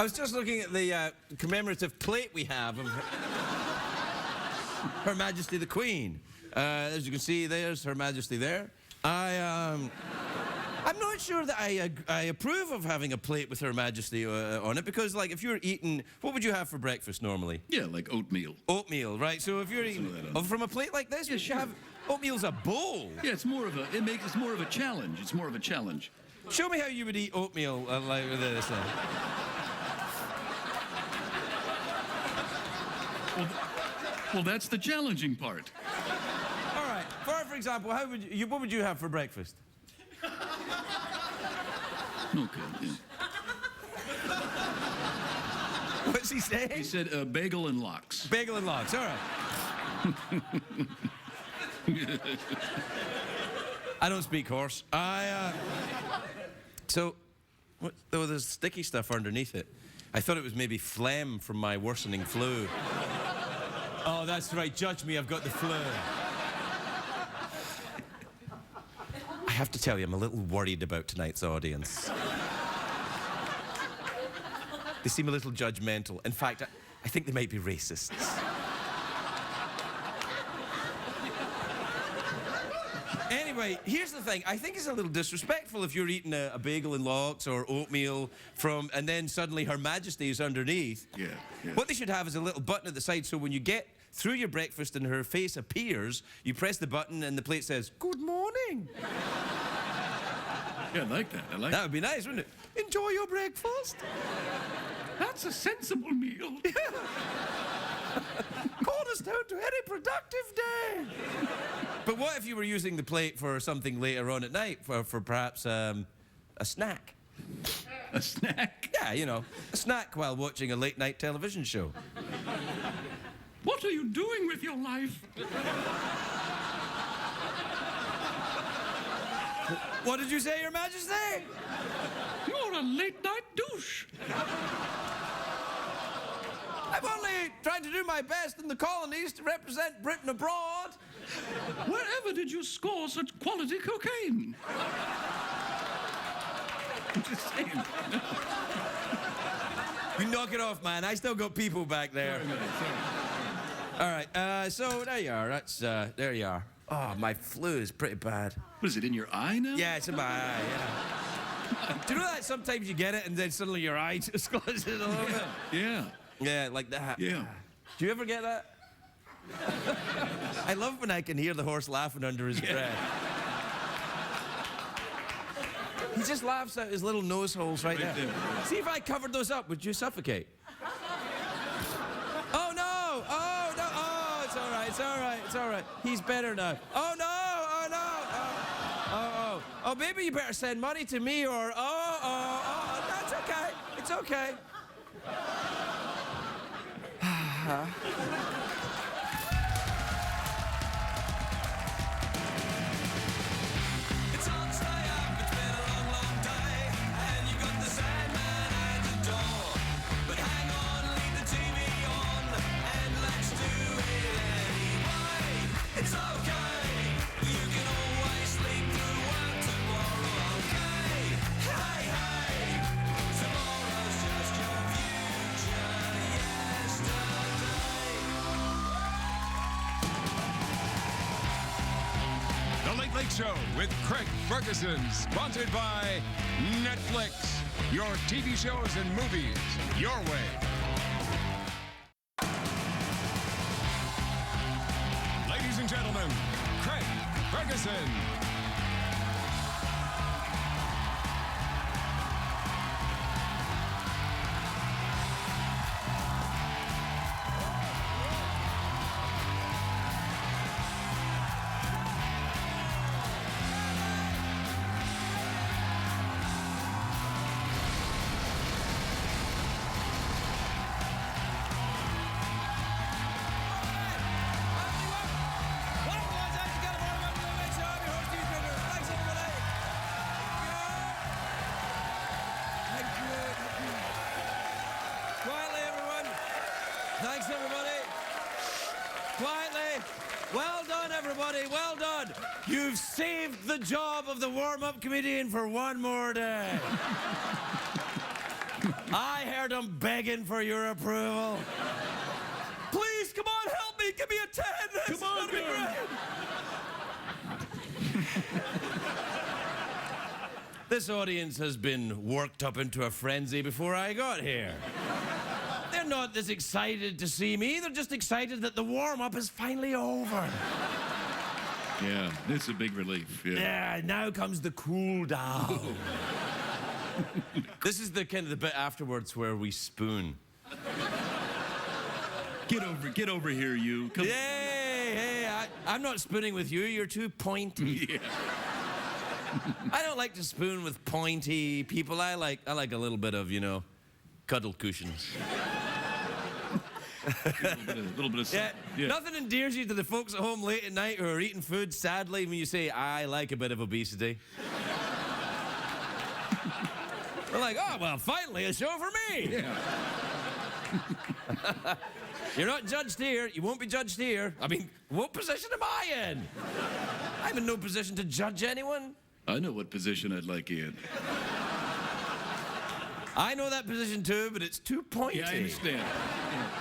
I was just looking at the commemorative plate we have of Her Majesty the Queen. As you can see, there's Her Majesty there. I'm not sure that I approve of having a plate with Her Majesty on it, because, like, if you're eating, what would you have for breakfast normally? Yeah, like oatmeal. Oatmeal, right? So if you're eating from a plate like this, you should have oatmeal's a bowl. Yeah, it's more of a challenge. It's more of a challenge. Show me how you would eat oatmeal like this. Well, that's the challenging part. All right. For example, what would you have for breakfast? Okay. Yeah. What's he saying? He said bagel and lox. Bagel and lox. All right. I don't speak horse. So, there's sticky stuff underneath it. I thought it was maybe phlegm from my worsening flu. Oh, that's right. Judge me. I've got the flu. I have to tell you, I'm a little worried about tonight's audience. They seem a little judgmental. In fact, I think they might be racists. Anyway, here's the thing. I think it's a little disrespectful if you're eating a bagel and lox or oatmeal and then suddenly Her Majesty is underneath. Yeah. What they should have is a little button at the side, so when you get through your breakfast and her face appears, you press the button and the plate says, "Good morning." Yeah, I like that. That would be nice, wouldn't it? Enjoy your breakfast. That's a sensible meal. Cornerstone to any productive day. But what if you were using the plate for something later on at night, for perhaps a snack? A snack? Yeah, you know, a snack while watching a late-night television show. What are you doing with your life? What did you say, Your Majesty? You're a late-night douche. I'm only trying to do my best in the colonies to represent Britain abroad. Wherever did you score such quality cocaine? I'm just saying. You knock it off, man. I still got people back there. Sorry. All right, so there you are. There you are. Oh, my flu is pretty bad. What is it, in your eye now? Yeah, it's in my eye, yeah. Do you know that sometimes you get it and then suddenly your eye just closes a little bit? Yeah. Yeah, like that. Yeah. Do you ever get that? I love when I can hear the horse laughing under his breath. He just laughs out his little nose holes right there. See, if I covered those up, would you suffocate? Oh, no! Oh, no! Oh, it's all right, it's all right, it's all right. He's better now. Oh, no! Oh, no! Oh, maybe you better send money to me or... Oh, that's okay. It's okay. It's on, stay up, it's been a long, long day, and you got the Sandman at the door. But hang on, leave the TV on, and let's do it anyway. It's okay, you can always sleep through work tomorrow, okay? Hey, hey, tomorrow's just your future yesterday. The Late Late Show with Craig Ferguson, sponsored by Netflix. Your TV shows and movies, your way. Ladies and gentlemen, Craig Ferguson. Thanks, everybody. Quietly. Well done, everybody. Well done. You've saved the job of the warm-up comedian for one more day. I heard him begging for your approval. Please, come on, help me. Give me a 10. This Come on, is gonna be girl. great. This audience has been worked up into a frenzy before I got here. They're not this excited to see me. They're just excited that the warm-up is finally over. Yeah, it's a big relief. Yeah. Yeah, now comes the cool down. This is the kind of the bit afterwards where we spoon. Get over here, you. Come Hey, I'm not spooning with you. You're too pointy. Yeah. I don't like to spoon with pointy people. I like a little bit of, cuddle cushions. A little bit of Yeah, nothing endears you to the folks at home late at night who are eating food, sadly, when you say, I like a bit of obesity. They're like, oh, well, finally a show for me. Yeah. You're not judged here. You won't be judged here. I mean, what position am I in? I'm in no position to judge anyone. I know what position I'd like you in. I know that position too, but it's too pointy. Yeah, I understand.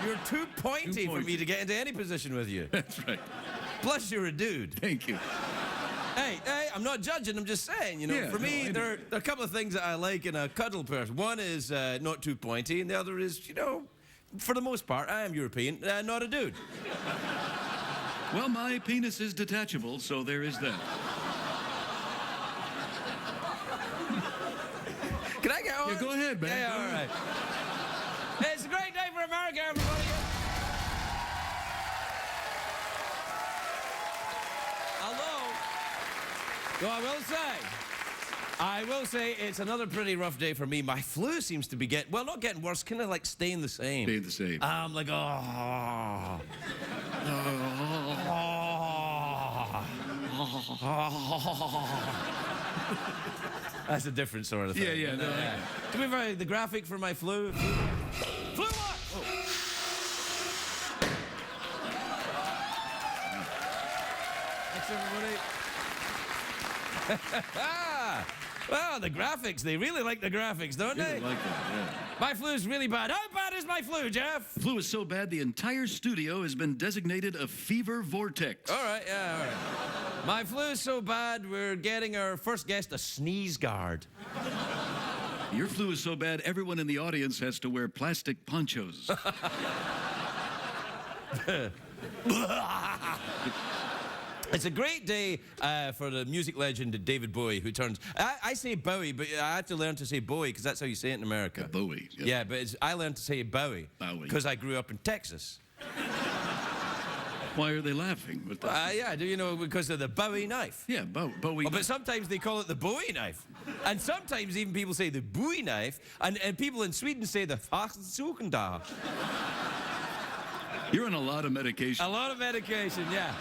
You're too pointy for me to get into any position with you. That's right. Plus, you're a dude. Thank you. Hey, I'm not judging. I'm just saying, Yeah, for me, no, I there are a couple of things that I like in a cuddle person. One is not too pointy, and the other is, for the most part, I am European, not a dude. Well, my penis is detachable, so there is that. Can I get on? Yeah, go ahead, man. Yeah, Go all ahead. right. It's a great day for America, everybody. Hello. Well, I will say it's another pretty rough day for me. My flu seems to be not getting worse, kind of like staying the same. Staying the same. I'm like, oh. That's a different sort of thing. Yeah, no, Do we have the graphic for my flu? Flu what? Oh. Thanks, everybody. Well, the graphics, they really like the graphics, don't Yeah, they? I like that, yeah. My flu's really bad. How bad is my flu, Jeff? Flu is so bad, the entire studio has been designated a fever vortex. All right, yeah, all right. My flu's so bad, we're getting our first guest a sneeze guard. Your flu is so bad, everyone in the audience has to wear plastic ponchos. It's a great day for the music legend David Bowie, who turns... I say Bowie, but I had to learn to say Bowie, because that's how you say it in America. Bowie. Yeah, but I learned to say Bowie. Bowie. Because I grew up in Texas. Why are they laughing? With that? Yeah, do you know, because of the Bowie knife. Yeah, Bowie. Oh, but sometimes they call it the Bowie knife. And sometimes even people say the Bowie knife, and people in Sweden say the Fachsukenda. You're on a lot of medication. A lot of medication, yeah.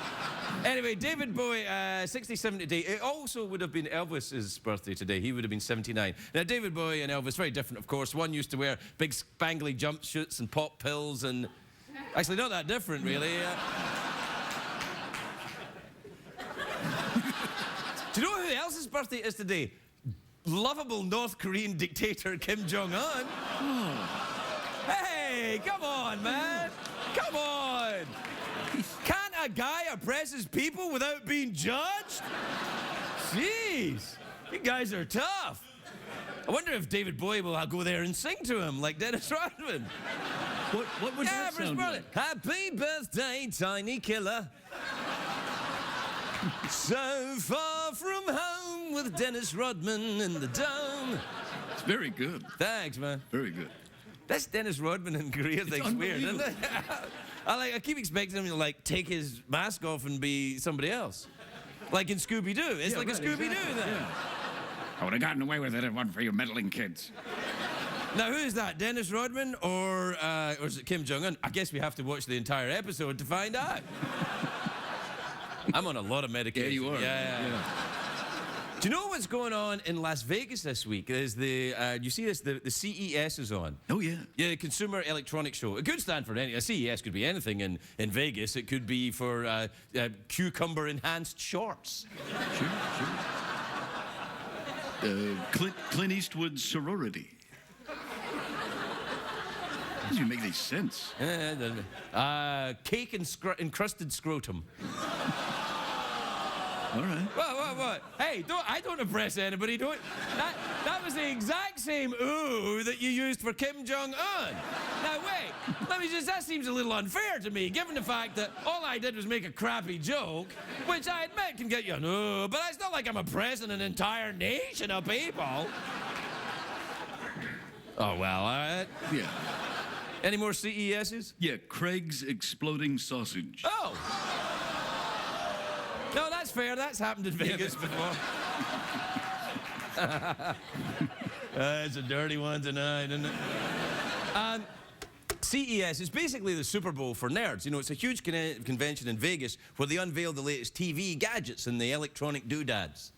Anyway, David Bowie, 67 today. It also would have been Elvis's birthday today. He would have been 79. Now, David Bowie and Elvis, very different, of course. One used to wear big spangly jumpsuits and pop pills and... Actually, not that different, really. Do you know who else's birthday is today? Lovable North Korean dictator Kim Jong-un. Hey, come on, man. Come on. Can't a guy oppress his people without being judged? Jeez, you guys are tough. I wonder if David Bowie will go there and sing to him like Dennis Rodman. What would that for his sound brother. like? Happy birthday, tiny killer. So far from home with Dennis Rodman in the dome. It's very good. Thanks, man. Very good. This Dennis Rodman in Korea thing's weird, isn't it? I keep expecting him to take his mask off and be somebody else. Like in Scooby-Doo. It's like right, a Scooby-Doo exactly, thing. yeah. I would have gotten away with it if it wasn't for you meddling kids. Now, who is that? Dennis Rodman or is it Kim Jong-un? I guess we have to watch the entire episode to find out. I'm on a lot of medication. Yeah, you are. Yeah. Do you know what's going on in Las Vegas this week? Is you see this? The CES is on. Oh, yeah. Yeah, the Consumer Electronics Show. It could stand for a CES could be anything in Vegas. It could be for cucumber-enhanced shorts. Sure. Clint Eastwood's sorority. Doesn't make any sense. Cake encrusted scrotum. All right. What? Hey, I don't impress anybody. That was the exact same ooh that you used for Kim Jong-un. Now, wait. That seems a little unfair to me, given the fact that all I did was make a crappy joke, which I admit can get you an ooh, but it's not like I'm oppressing an entire nation of people. Oh, well, all right. Yeah. Any more CESs? Yeah, Craig's exploding sausage. Oh! No, that's fair. That's happened in Vegas before. It's a dirty one tonight, isn't it? CES is basically the Super Bowl for nerds. You know, it's a huge convention in Vegas where they unveil the latest TV gadgets and the electronic doodads.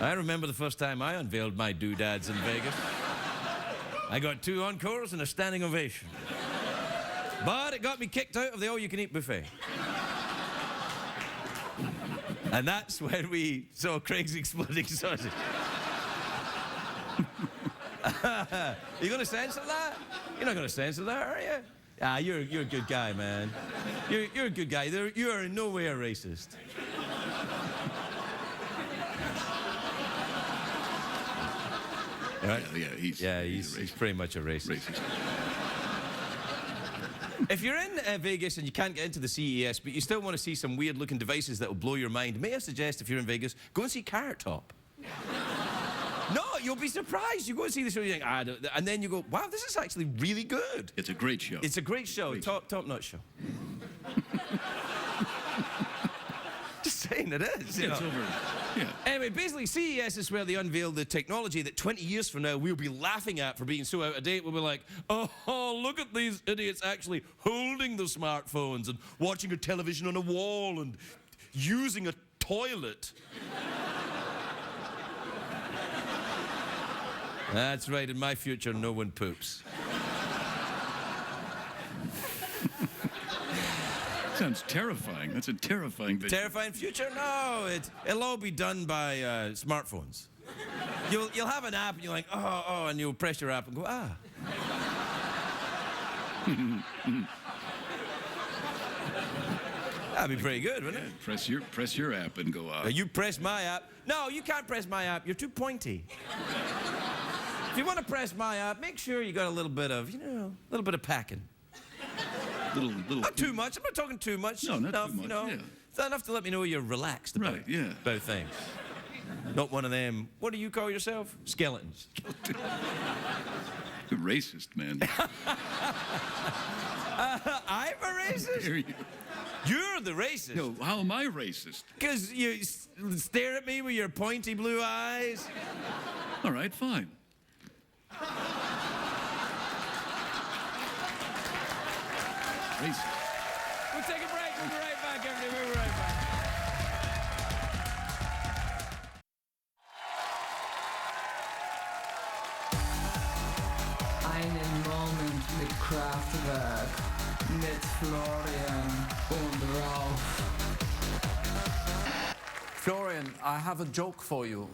I remember the first time I unveiled my doodads in Vegas. I got 2 encores and a standing ovation. But it got me kicked out of the all-you-can-eat buffet. And that's when we saw Craig's exploding sausage. You gonna censor that? You're not gonna censor that, are you? Ah, you're a good guy, man. You're a good guy. You are in no way a racist. Right? Yeah, He's pretty much a racist. If you're in Vegas and you can't get into the CES, but you still want to see some weird-looking devices that will blow your mind, may I suggest, if you're in Vegas, go and see Carrot Top. No, you'll be surprised. You go and see the show, you think, and then you go, wow, this is actually really good. It's a great show. It's a great show, top-notch show. Just saying it is. Yeah, it's over. Yeah. Anyway, basically, CES is where they unveil the technology that 20 years from now we'll be laughing at for being so out of date. We'll be like, oh, look at these idiots actually holding the smartphones and watching a television on a wall and using a toilet. That's right, in my future, no one poops. Sounds terrifying. That's a terrifying vision. Terrifying future? No, it'll all be done by smartphones. You'll have an app and you're like, oh, and you'll press your app and go, ah. That'd be pretty good, wouldn't it? Press your app and go, ah. You press my app. No, you can't press my app. You're too pointy. If you want to press my app, make sure you got a little bit of packing. Little. Not too much. I'm not talking too much. No, not enough, too much. You know. Yeah. It's enough to let me know you're relaxed about, about things. Not one of them. What do you call yourself? Skeletons. You're racist, man. I'm a racist? You're the racist. No, how am I racist? Because you stare at me with your pointy blue eyes. All right, fine. Racist. We'll take a break. We'll be right back, everybody. We'll be right back. Einen Moment mit Kraftwerk, mit Florian und Ralf. Florian, I have a joke for you.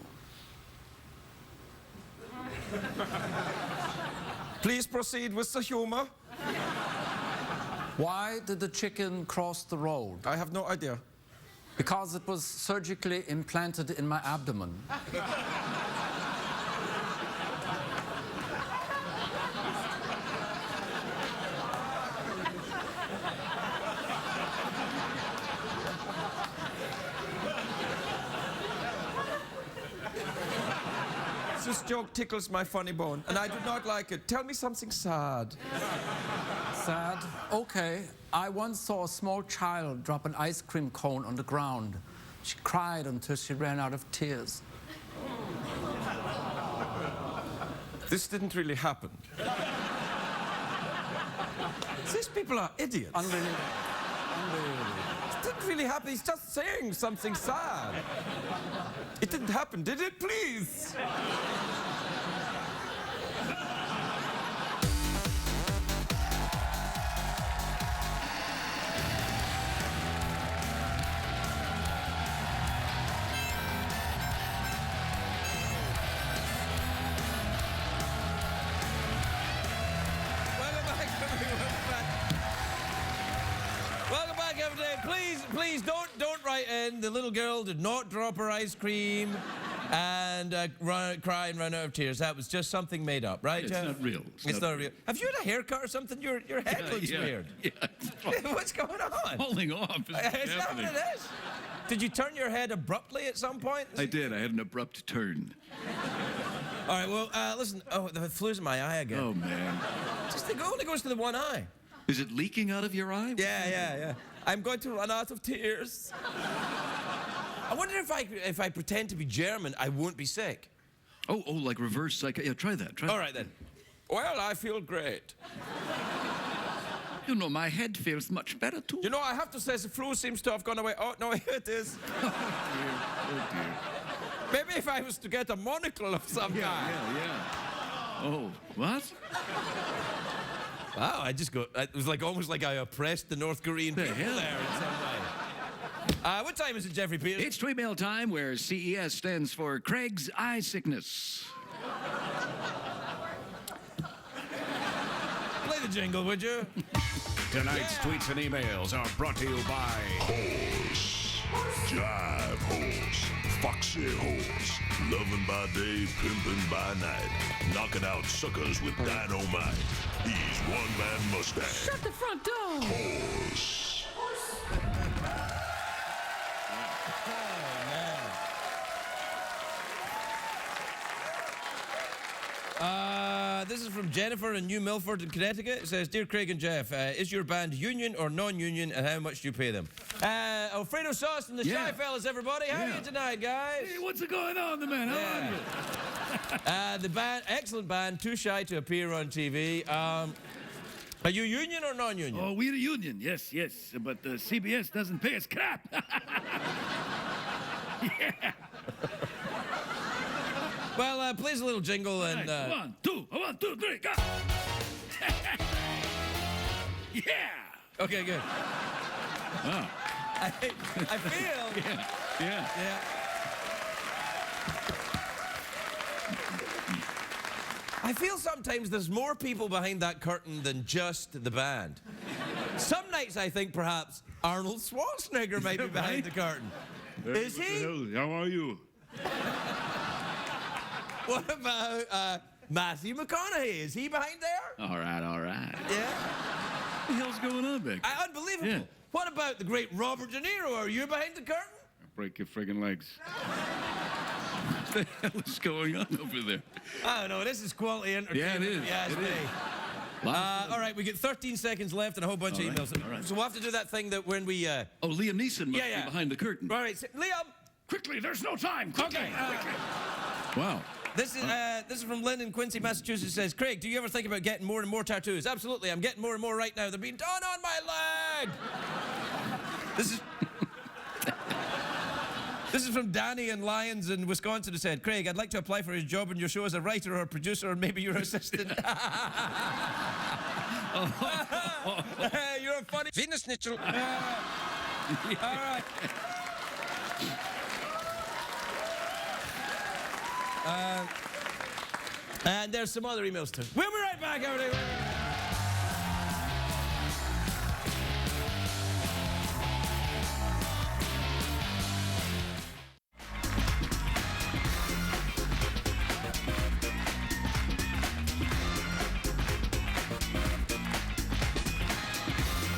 Please proceed with the humor. Why did the chicken cross the road? I have no idea. Because it was surgically implanted in my abdomen. This joke tickles my funny bone, and I do not like it. Tell me something sad. Sad? Okay. I once saw a small child drop an ice cream cone on the ground. She cried until she ran out of tears. This didn't really happen. These people are idiots. Unbelievable. It didn't really happen. He's just saying something sad. It didn't happen, did it? Please. please don't write in. The little girl did not drop her ice cream and cry and run out of tears. That was just something made up, right, It's Jeff? not real. It's not real. Have you had a haircut or something? Your head looks weird. Yeah. What's going on? Falling off. Is what's Is that what happening. it is? Did you turn your head abruptly at some point? I did. I had an abrupt turn. All right, well, listen. Oh, the flu's in my eye again. Oh, man. It only goes to the one eye. Is it leaking out of your eye? Yeah. I'm going to run out of tears. I wonder if I pretend to be German, I won't be sick. Oh, like reverse psych. Yeah, try that. Try All right, then. Well, I feel great. You know, my head feels much better, too. You know, I have to say, the flu seems to have gone away. Oh, no, here it is. Oh, dear. Maybe if I was to get a monocle of some kind. Yeah. Oh, what? Wow, it was like almost like I oppressed the North Korean The people hell? there in some way. What time is it, Jeffrey Peters? It's Tweemail time, where CES stands for Craig's Eye Sickness. Play the jingle, would you? Tonight's tweets and emails are brought to you by Horse, jive horse, foxy horse, loving by day, pimping by night, knocking out suckers with dynamite. He's one-man Mustang. Shut the front door. Horse. This is from Jennifer in New Milford in Connecticut. It says, Dear Craig and Jeff, is your band union or non-union, and how much do you pay them? Alfredo Sauce and the Yeah. Shy Fellas, everybody. How are Yeah. you tonight, guys? Hey, what's going on, the man? How are you? The band, excellent band, too shy to appear on TV. Are you union or non-union? Oh, we're a union, yes, but CBS doesn't pay us crap. Yeah. Well, please a little jingle and... One, two, 3, go. Yeah. Okay, good. Oh. I feel... Yeah. Yeah. I feel sometimes there's more people behind that curtain than just the band. Some nights I think perhaps Arnold Schwarzenegger might be behind the curtain. Is he? How are you? What about Matthew McConaughey? Is he behind there? All right. Yeah. What the hell's going on back there? Unbelievable. Yeah. What about the great Robert De Niro? Are you behind the curtain? Break your friggin' legs. What the hell is going on over there? I don't know. This is quality entertainment. Yeah, it is. Yeah, it's It me. is. All right, we get 13 seconds left and a whole bunch of emails. all right. So we'll have to do that thing that when we... Oh, Liam Neeson must Yeah. be behind the curtain. All right, Liam. Quickly, there's no time. Quickly. Okay. Wow. This is from Lynn in Quincy, Massachusetts. It says, Craig, do you ever think about getting more and more tattoos? Absolutely. I'm getting more and more right now. They're being done on my leg. This is from Danny in Lyons in Wisconsin. Who said, Craig, I'd like to apply for his job in your show as a writer or a producer or maybe your assistant. You're a funny... Venus Schnitzel. All right. And there's some other emails too. We'll be right back, everybody.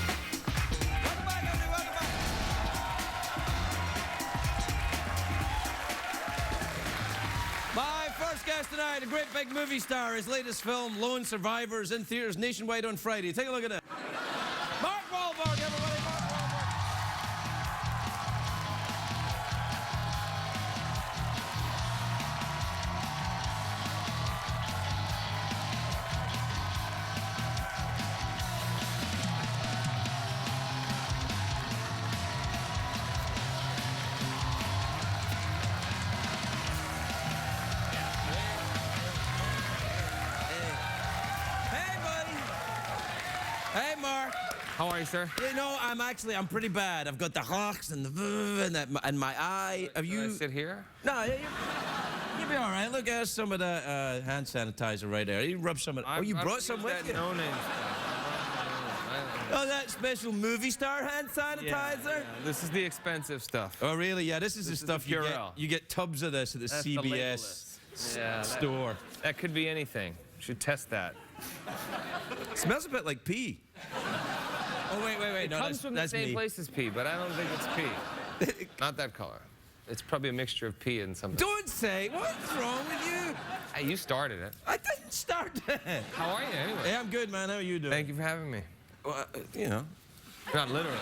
Welcome back, everybody. Welcome back. My first guest tonight, a great big movie star. His latest film, Lone Survivors, in theaters nationwide on Friday. Take a look at that. Mark Wahlberg, everybody. Mark Wahlberg. Hey, buddy. Hey, Mark. How are you, sir? You know, I'm pretty bad. I've got the hawks and the and my eye. Have Can I you? sit here? No, you'll be all right. Look, there's some of the hand sanitizer right there. You rub some of. Oh, you brought some with you? No name. Oh, that special movie star hand sanitizer? This is the expensive stuff. Oh, really? Yeah, this is the stuff you get. Purell. You get tubs of this at the That's the CBS store. That could be anything. Should test that. Smells a bit like pee. Oh, wait. It No, comes from the that's same me. place as pee, but I don't think it's pee. Not that color. It's probably a mixture of pee and something. Don't say. What's wrong with you? Hey, you started it. I didn't start it. How are you anyway? Hey, I'm good, man. How are you doing? Thank you for having me. Well, you know. Not literally.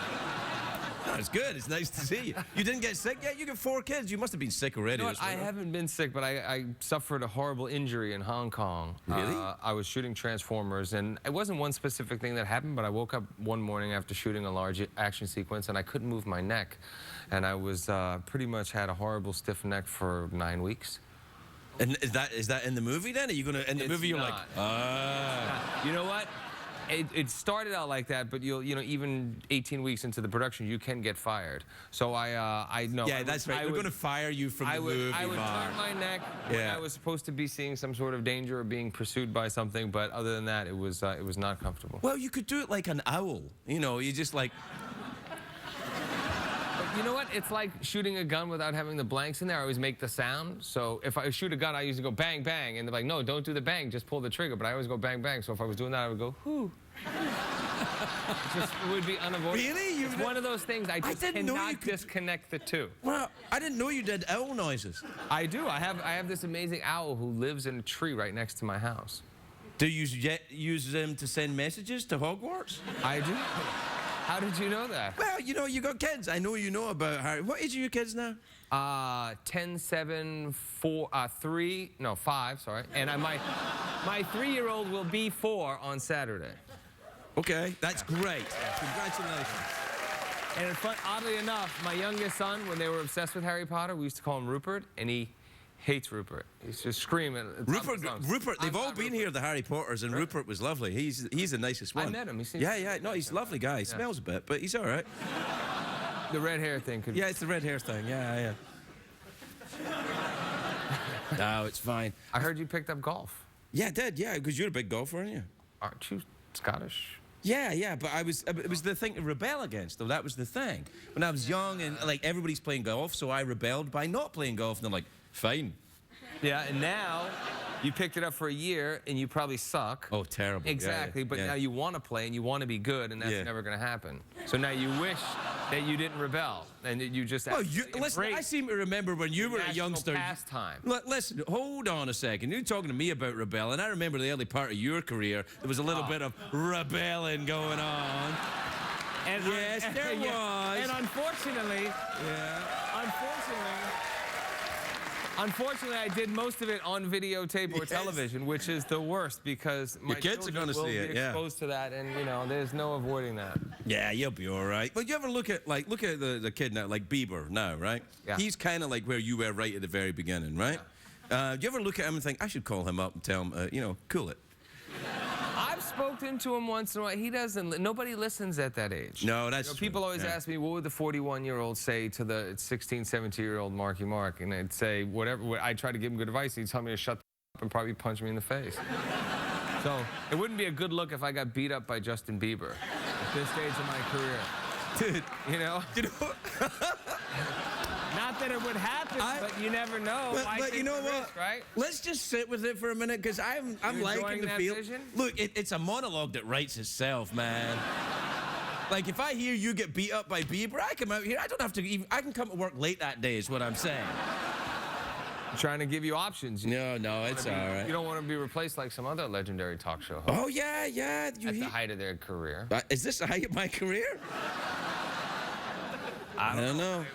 No, it's good. It's nice to see you. You didn't get sick yet? You got 4 kids. You must have been sick already. You know what? I haven't been sick, but I suffered a horrible injury in Hong Kong. Really? I was shooting Transformers, and it wasn't one specific thing that happened, but I woke up one morning after shooting a large action sequence, and I couldn't move my neck. And I was pretty much had a horrible stiff neck for 9 weeks. And is that in the movie then? Are you gonna in the movie? You're not. like, ah. You know what? It started out like that, but you know, even 18 weeks into the production, you can get fired. So I know. Yeah, that's right. They're going to fire you from the movie. I would Mark. turn my neck when I was supposed to be seeing some sort of danger or being pursued by something, but other than that, it was not comfortable. Well, you could do it like an owl. You know, you just like. But you know what? It's like shooting a gun without having the blanks in there. I always make the sound. So if I shoot a gun, I usually go bang, bang. And they're like, no, don't do the bang. Just pull the trigger. But I always go bang, bang. So if I was doing that, I would go, whoo. It would be unavoidable. Really? It's one of those things. I just didn't know you cannot could- disconnect the two. Well, I didn't know you did owl noises. I do. I have this amazing owl who lives in a tree right next to my house. Do you use them to send messages to Hogwarts? I do. How did you know that? Well, you know, you got kids. I know you know about Harry. What age are your kids now? 10, 7, 4, 3, no, 5, sorry. And my 3-year-old will be 4 on Saturday. Okay, that's great. Congratulations. And it's fun, oddly enough, my youngest son, when they were obsessed with Harry Potter, we used to call him Rupert, and he hates Rupert. He's just screaming. Rupert, they've all been here, the Harry Potters, and Rupert was lovely. He's the nicest one. I met him. He seems No, he's a lovely guy. He smells a bit, but he's all right. The red hair thing could. Yeah, it's the red hair thing. Yeah. No, it's fine. I heard you picked up golf. Yeah, I did. Yeah, because you're a big golfer, aren't you? Aren't you Scottish? Yeah, but it was the thing to rebel against, though. That was the thing. When I was young and like everybody's playing golf, so I rebelled by not playing golf, and they're like, fine. Yeah, and now you picked it up for a year, and you probably suck. Oh, terrible. Exactly, but now you want to play, and you want to be good, and that's never going to happen. So now you wish that you didn't rebel, and that you just listen, I seem to remember when you were a youngster. Pastime. Listen, hold on a second. You're talking to me about rebelling. I remember the early part of your career, there was a little bit of rebelling going on. And yes, there was. And unfortunately, Unfortunately, I did most of it on videotape or television, which is the worst because my kids are going to will see be it. exposed to that, and you know, there's no avoiding that. Yeah, you'll be all right. But you ever look at the kid now, like Bieber now, right? Yeah. He's kind of like where you were right at the very beginning, right? Do you ever look at him and think, I should call him up and tell him, cool it? I've spoken to him once in a while. He doesn't. Nobody listens at that age. No, that's true. People always ask me, what would the 41-year-old say to the 16, 17-year-old Marky Mark? And I'd say, whatever. I try to give him good advice. He'd tell me to shut up and probably punch me in the face. So it wouldn't be a good look if I got beat up by Justin Bieber at this stage of my career. Dude, you know? Not that it would happen, but you never know. But you know what? Risk, right? Let's just sit with it for a minute, because I'm liking the feel. Vision? Look, it's a monologue that writes itself, man. Like, if I hear you get beat up by Bieber, I come out here. I don't have to even. I can come to work late that day. Is what I'm saying. I'm trying to give you options. No, it's all right. You don't want to be replaced like some other legendary talk show hosts. Oh yeah. At the height of their career. Is this the height of my career? I don't know.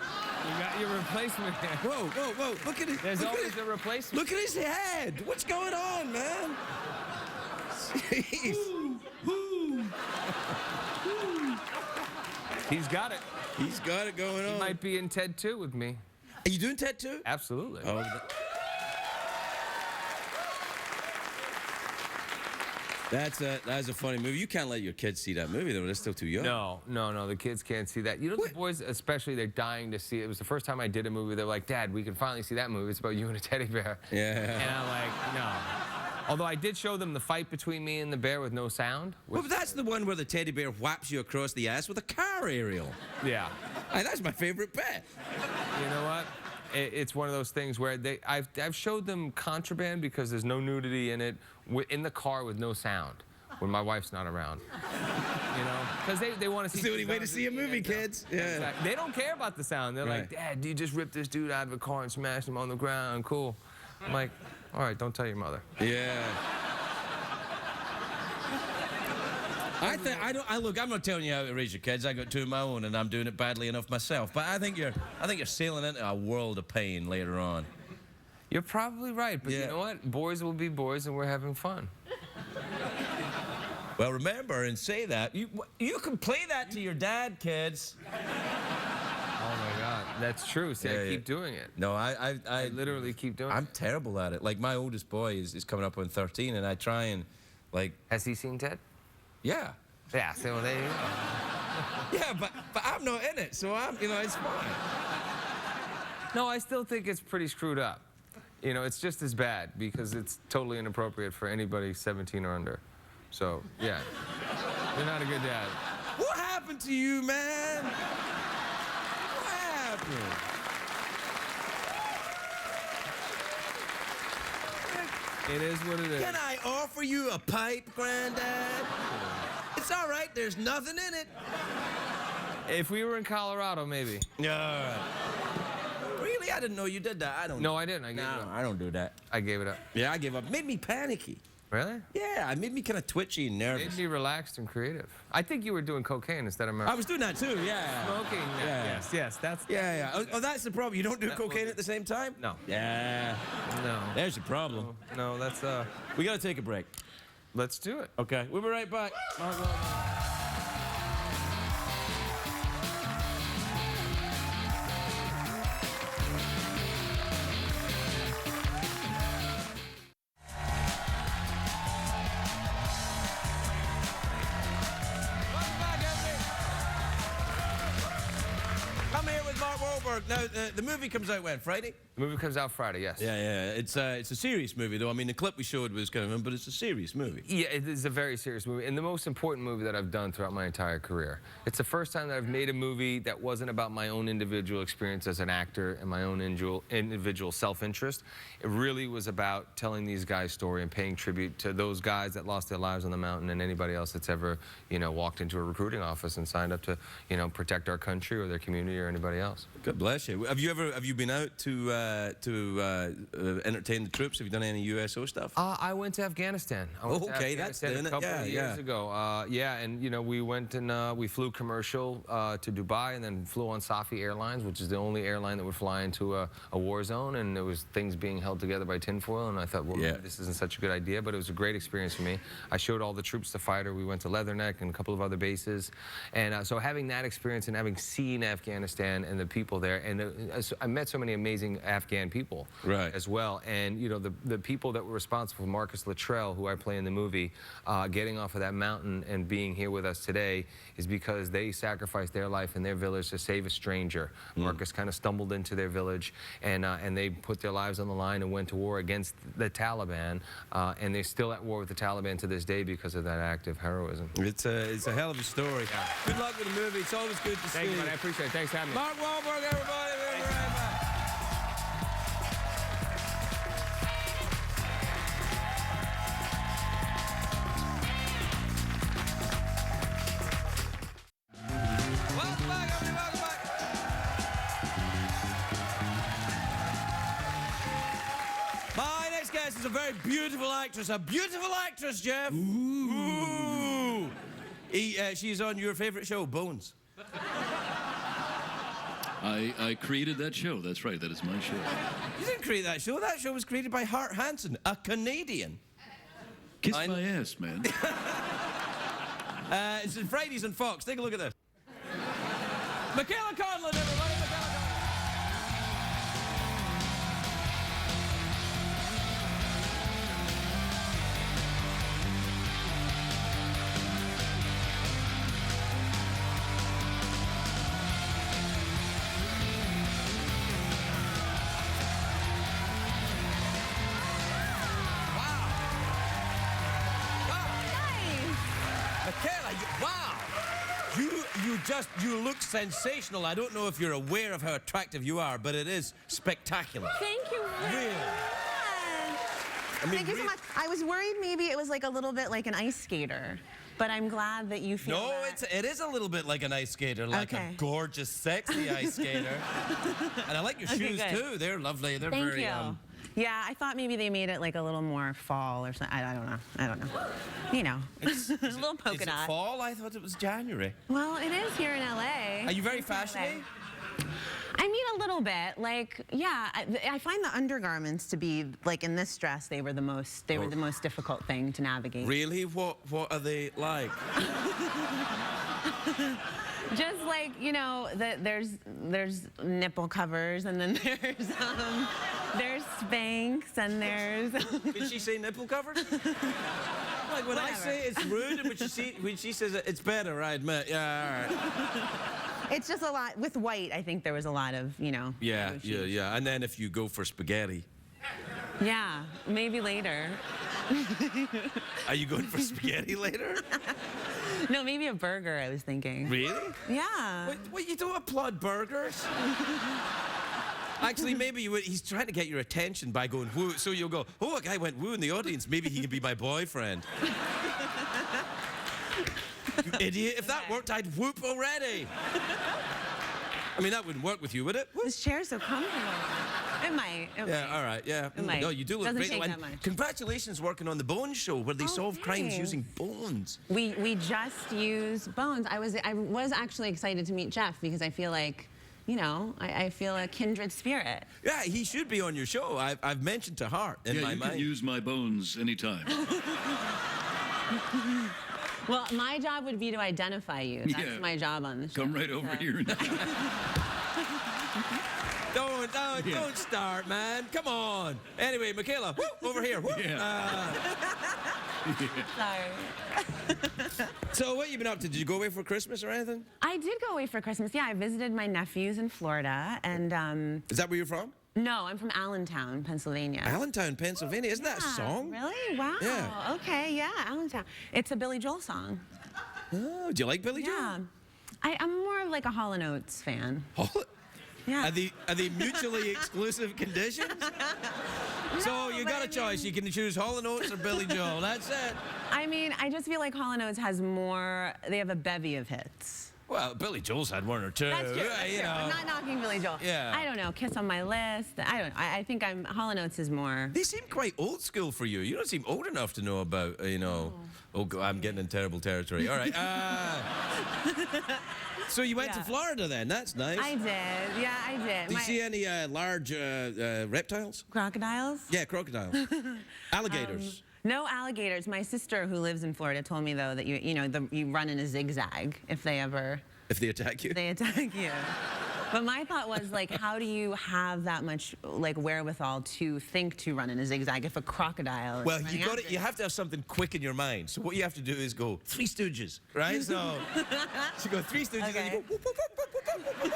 You got your replacement here. Whoa. Look at it. There's always a replacement. Look at his head. What's going on, man? Jeez. He's got it. He's got it going on. He might be in TED 2 with me. Are you doing TED 2? Absolutely. Oh, that's a funny movie. You can't let your kids see that movie, though. They're still too young. No. The kids can't see that. You know, the boys, especially, they're dying to see it. It was the first time I did a movie. They're like, Dad, we can finally see that movie. It's about you and a teddy bear. Yeah. And I'm like, no. Although I did show them the fight between me and the bear with no sound. Well, but that's the one where the teddy bear whaps you across the ass with a car aerial. Yeah. Hey, that's my favorite bit. You know what? It's one of those things where I've showed them Contraband because there's no nudity in it, in the car with no sound when my wife's not around. You know? Because they want to see... It's the only way to see a movie, kids. Yeah. Exactly. They don't care about the sound. They're like, Dad, you just ripped this dude out of a car and smashed him on the ground. Cool. I'm like, all right, don't tell your mother. Yeah. Look, I'm not telling you how to raise your kids. I got two of my own, and I'm doing it badly enough myself. But I think you're sailing into a world of pain later on. You're probably right, but you know what? Boys will be boys, and we're having fun. Well, remember and say that. You can play that to your dad, kids. Oh my God, that's true. See, I keep doing it. No, I literally keep doing it. I'm terrible at it. Like my oldest boy is coming up on 13, and I try and like. Has he seen Ted? Yeah. Yeah. So well, there you go. Yeah, but I'm not in it, so it's fine. No, I still think it's pretty screwed up. You know, it's just as bad because it's totally inappropriate for anybody 17 or under. So yeah, you're not a good dad. What happened to you, man? What happened? It is what it is. Can I offer you a pipe, Granddad? It's all right. There's nothing in it. If we were in Colorado, maybe. Yeah. Really? I didn't know you did that. I don't. No, I didn't. I gave it up. I don't do that. I gave it up. Yeah, I gave up. Made me panicky. Really? Yeah, it made me kind of twitchy and nervous. Made me relaxed and creative. I think you were doing cocaine instead of marijuana. I was doing that too, yeah. Smoking. Yeah. Yes, that's... Yeah. Oh, that's the problem. You don't do cocaine at the same time? No. Yeah. No. There's the problem. No, that's... We got to take a break. Let's do it. Okay, we'll be right back. I'm here with Mark Wahlberg. Now, the movie comes out when? Friday? The movie comes out Friday, yes. Yeah. It's a serious movie, though. I mean, the clip we showed was kind of, but it's a serious movie. Yeah, it is a very serious movie, and the most important movie that I've done throughout my entire career. It's the first time that I've made a movie that wasn't about my own individual experience as an actor and my own individual self-interest. It really was about telling these guys' story and paying tribute to those guys that lost their lives on the mountain and anybody else that's ever, walked into a recruiting office and signed up to, protect our country or their community or anybody else. God bless you. Have you been out to entertain the troops? Have you done any USO stuff? I went to Afghanistan. I went to that's Afghanistan a couple of years yeah. ago. And we went and we flew commercial to Dubai and then flew on Safi Airlines, which is the only airline that would fly into a war zone, and there was things being held together by tinfoil, and I thought, well, maybe this isn't such a good idea, but it was a great experience for me. I showed all the troops the fighter. We went to Leatherneck and a couple of other bases, and so having that experience and having seen Afghanistan and the people there, and I met so many amazing Afghan people as well, and the people that were responsible for Marcus Luttrell, who I play in the movie, getting off of that mountain and being here with us today is because they sacrificed their life in their village to save a stranger. Marcus kind of stumbled into their village, and they put their lives on the line and went to war against the Taliban, and they're still at war with the Taliban to this day because of that act of heroism. It's a hell of a story. Yeah. Good luck with the movie. It's always good to see you. Thank you, man. I appreciate it. Thanks for having me. Mark Wahlberg, everybody. We'll be right back. Welcome back, everybody. Welcome back. My next guest is a very beautiful actress. A beautiful actress, Jeff. Ooh. She's on your favorite show, Bones. I created that show. That's right. That is my show. You didn't create that show. That show was created by Hart Hanson, a Canadian. Kiss my ass, man. It's in Fridays on Fox. Take a look at this. Michaela Conlin, everybody. Michaela, wow. You look sensational. I don't know if you're aware of how attractive you are, but it is spectacular. Thank you very Really? much. I mean, Thank you so much. I was worried maybe it was like a little bit like an ice skater, but I'm glad that you feel No, that. it is a little bit like an ice skater, like Okay. a gorgeous, sexy ice skater. And I like your Okay, shoes good. too. They're lovely. They're Thank very you. Yeah, I thought maybe they made it like a little more fall or something. I don't know. You know, a little polka Is it dot. fall? I thought it was January. Well, it is here in LA. Are you very It's LA. fashionable? I mean, a little bit. Like, yeah, I find the undergarments to be like in this dress. They were the most difficult thing to navigate. Really? What are they like? Just like, you know, there's nipple covers, and then there's Spanx, and there's. Did she say nipple covers? Like when I Whatever. say it's rude, and when she says it's better, I admit. Yeah, all right. It's just a lot with white. I think there was a lot of, you know. Yeah. issues. And then if you go for spaghetti, Yeah, maybe later. are you going for spaghetti later? No, maybe a burger. I was thinking. Really? Yeah. Wait, you don't applaud burgers? Actually, maybe you would. He's trying to get your attention by going woo. So you'll go, oh, a guy went woo in the audience. Maybe he can be my boyfriend. You idiot. If that worked, I'd whoop already. I mean, that wouldn't work with you, would it? Whoop. This chair's so comfortable. It might. It Yeah, might. all right, yeah. It might. No, you do look Doesn't great. take And that much. congratulations working on the Bones Show, where they solve crimes thanks. using bones. We just use bones. I was actually excited to meet Jeff because I feel like, you know, I feel a kindred spirit. Yeah, he should be on your show. I've mentioned to Hart in Yeah, my you mind. can use my bones anytime. Well, my job would be to identify you. That's Yeah. my job on the show. Come right over here now. Don't start, man. Come on. Anyway, Michaela, whoop, over here. Whoop. Yeah. Sorry. So what you been up to? Did you go away for Christmas or anything? I did go away for Christmas. Yeah, I visited my nephews in Florida, and Is that where you're from? no, I'm from Allentown, Pennsylvania. Allentown, Pennsylvania. Isn't that a song? Really? Wow. Yeah. Okay, yeah, Allentown. It's a Billy Joel song. Oh, do you like Billy Joel? Yeah. I'm more of like a Hall & Oates fan. Yeah. Are they mutually exclusive conditions? So you but got a I choice. You can choose Hall & Oates or Billy Joel. That's it. I mean, I just feel like Hall & Oates has more, they have a bevy of hits. Well, Billy Joel's had one or two. That's true. Yeah, That's you true. I'm know. not knocking Billy Joel. Yeah. I don't know. Kiss on My List. I don't know. I think Hall & Oates is more. They seem quite old school for you. You don't seem old enough to know about, you know. Oh, God, I'm getting in terrible territory. All right. So you went to Yeah. Florida then. That's nice. I did. Yeah, I did. Did you see any large reptiles? Crocodiles? Yeah, crocodiles. Alligators. No alligators. My sister, who lives in Florida, told me though that you run in a zigzag if they attack you? they attack you. But my thought was like, how do you have that much like wherewithal to think to run in a zigzag if a crocodile? Is Well, running you after you have to have something quick in your mind. So what you have to do is go Three Stooges, right? So you go Three Stooges, and you go. Whoop, whoop, whoop, whoop, whoop, whoop,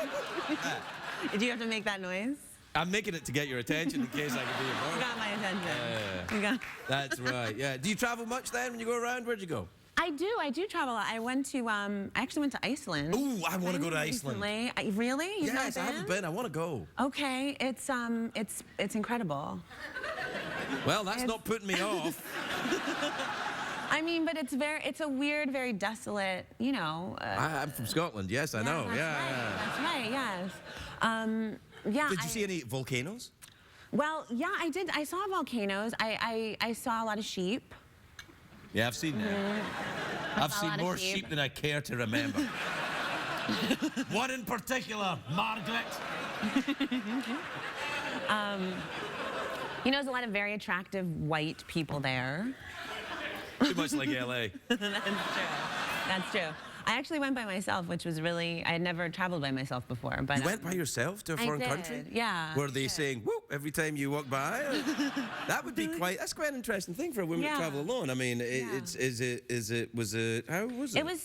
whoop, whoop. Do you have to make that noise? I'm making it to get your attention in case I can do You it. got my attention. Yeah. You got. That's right. Yeah. Do you travel much then when you go around? Where'd you go? I do travel a lot. I actually went to Iceland. Ooh, I want to go to Iceland. Recently. Really? You've not Yes, I haven't been. I want to go. Okay, it's incredible. Well, that's not putting me off. I mean, but it's a weird, very desolate, you know. I'm from Scotland. Yes, I know. That's Yeah. right. That's right. Yes. Yeah. Did you see any volcanoes? Well, yeah, I did. I saw volcanoes. I saw a lot of sheep. Yeah, I've seen that. I've saw a seen lot of more sheep. sheep than I care to remember. One in particular, Margaret. You know, there's a lot of very attractive white people there. Too much like LA. That's true. That's true. I actually went by myself, which was really, I had never traveled by myself before. But You went by yourself to a I foreign did, country? yeah, Were they I did. saying whoop every time you walk by? That would be that's quite an interesting thing for a woman to Yeah. travel alone. I mean, how was it?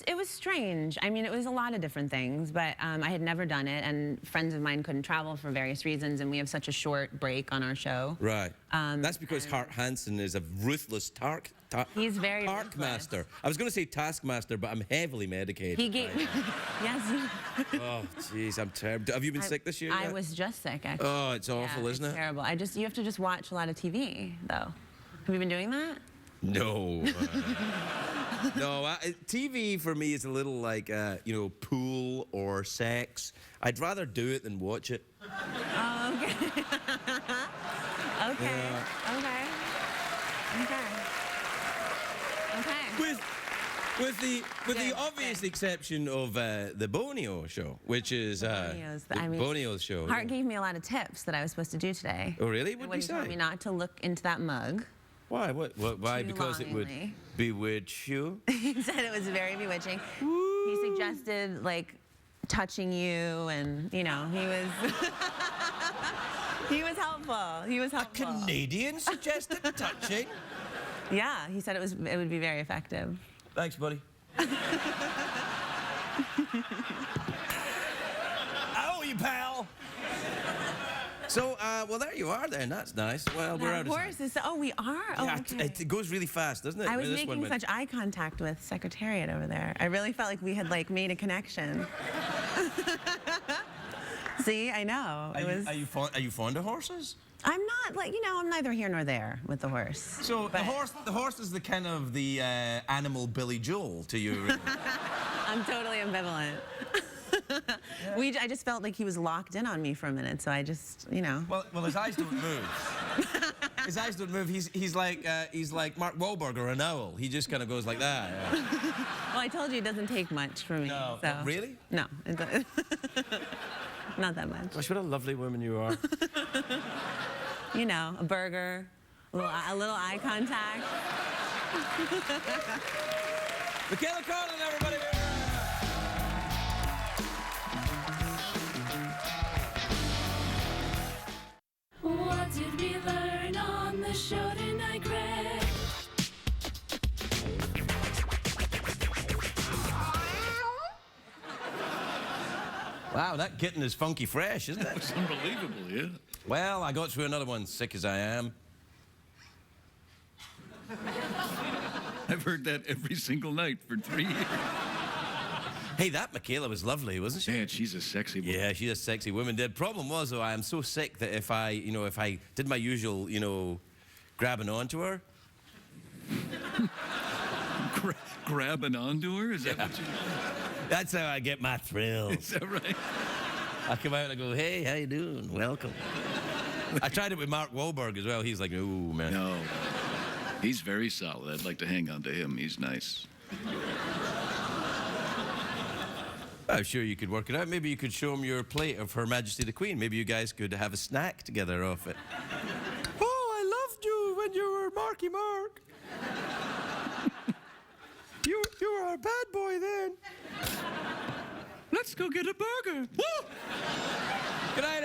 It was strange. I mean, it was a lot of different things, but I had never done it, and friends of mine couldn't travel for various reasons, and we have such a short break on our show. Right. That's because Hart Hansen is a ruthless He's very Taskmaster. I was going to say Taskmaster, but I'm heavily medicated. He gave. Yes. Oh, jeez, I'm terrible. Have you been sick this year I yet? was just sick, actually. Oh, it's awful, Yeah, isn't it's it? terrible. You have to just watch a lot of TV, though. Have you been doing that? No. No, TV for me is a little like, pool or sex. I'd rather do it than watch it. Oh, okay. Okay. Okay. With the obvious exception of the Bonio show, which is Bonio's show. Hart gave me a lot of tips that I was supposed to do today. Oh, really? What did he He told say? me not to look into that mug. Why? Why? Too Because it would longingly. bewitch you? He said it was very bewitching. He suggested like touching you, and he was he was helpful. He was helpful. Canadian suggested touching? Yeah, he said it would be very effective. Thanks, buddy. Oh, you pal. So, well, there you are then. That's nice. Well, we're out of time. Horses. Oh, we are? Oh, Yeah, okay. it goes really fast, doesn't it? I was This one making went- such eye contact with Secretariat over there. I really felt like we had made a connection. See, I know. Are you fond of horses? I'm not I'm neither here nor there with the horse. So the horse is the kind of the animal Billy Joel to you. Really. I'm totally ambivalent. I just felt like he was locked in on me for a minute, so I just, Well, his eyes don't move. His eyes don't move. He's like Mark Wahlberg or an owl. He just kind of goes like that. Yeah. Well, I told you it doesn't take much for me. No. So. Really? No. Not that much. Gosh, what a lovely woman you are. A burger, a little eye contact. Michaela Conlin, everybody. What did we learn on the show tonight, Greg? Wow, that kitten is funky fresh, isn't it? It's unbelievable, yeah. Well, I got through another one, sick as I am. I've heard that every single night for 3 years. Hey, that Michaela was lovely, wasn't she? Yeah, she's a sexy woman. Yeah, she's a sexy woman. The problem was, though, I am so sick that if I did my usual, grabbing onto her. Grabbing onto her? Is that what you... That's how I get my thrills. Is that right? I come out and I go, hey, how you doing? Welcome. I tried it with Mark Wahlberg as well. He's like, ooh, man. No. He's very solid. I'd like to hang on to him. He's nice. I'm sure you could work it out. Maybe you could show him your plate of Her Majesty the Queen. Maybe you guys could have a snack together off it. Oh, I loved you when you were Marky Mark. You were a bad boy then. Let's go get a burger. Good night,